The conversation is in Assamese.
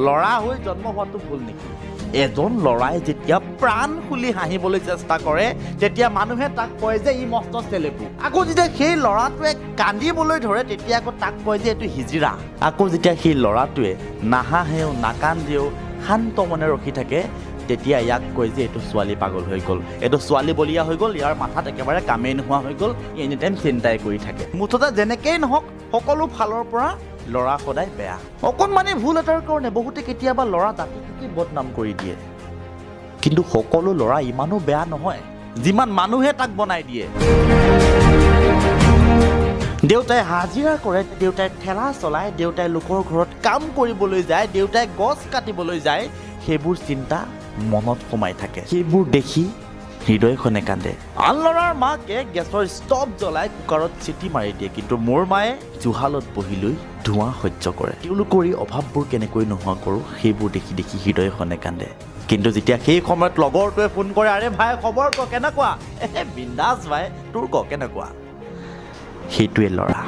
ল'ৰা হৈ জন্ম হোৱাটো ভুল নেকি এজন ল'ৰাই যেতিয়া প্ৰাণ খুলি হাঁহিবলৈ চেষ্টা কৰে তেতিয়া মানুহে তাক কয় যে ই মস্ত চেলেকু আকৌ যেতিয়া সেই ল'ৰাটোৱে কান্দিবলৈ ধৰে তেতিয়া আকৌ তাক কয় যে এইটো হিজিৰা আকৌ যেতিয়া সেই ল'ৰাটোৱে নাহাঁহেও নাকান্দেও শান্ত মনে ৰখি থাকে তেতিয়া ইয়াক কয় যে এইটো ছোৱালী পাগল হৈ গ'ল এইটো ছোৱালী বলিয়া হৈ গ'ল ইয়াৰ মাথাত একেবাৰে কামেই নোহোৱা হৈ গ'ল এনি টাইম চিন্তাই কৰি থাকে মুঠতে যেনেকেই নহওক সকলো ফালৰ পৰা ল'ৰা সদায় বেয়া অকণমানি ভুল এটাৰ কাৰণে বহুতে কেতিয়াবা ল'ৰা জাতিটোকে বদনাম কৰি দিয়ে কিন্তু সকলো ল'ৰা ইমানো বেয়া নহয় যিমান মানুহে তাক বনাই দিয়ে দেউতাই হাজিৰা কৰে দেউতাই ঠেলা চলায় দেউতাই লোকৰ ঘৰত কাম কৰিবলৈ যায় দেউতাই গছ কাটিবলৈ যায় সেইবোৰ চিন্তা মনত সোমাই থাকে সেইবোৰ দেখি হৃদয়খনে কান্দে আন ল'ৰাৰ মাকে গেছৰ ষ্টভ জ্বলাই কুকাৰত চিটি মাৰি দিয়ে কিন্তু মোৰ মায়ে জুহালত বহি লৈ ধোঁৱা সহ্য কৰে তেওঁলোকৰ এই অভাৱবোৰ কেনেকৈ নোহোৱা কৰোঁ সেইবোৰ দেখি দেখি হৃদয়খনে কান্দে কিন্তু যেতিয়া সেই সময়ত লগৰটোৱে ফোন কৰে আৰে ভাই খবৰ ক কেনেকুৱা বিন্দাছ ভাই তোৰ ক কেনেকুৱা সেইটোৱে ল'ৰা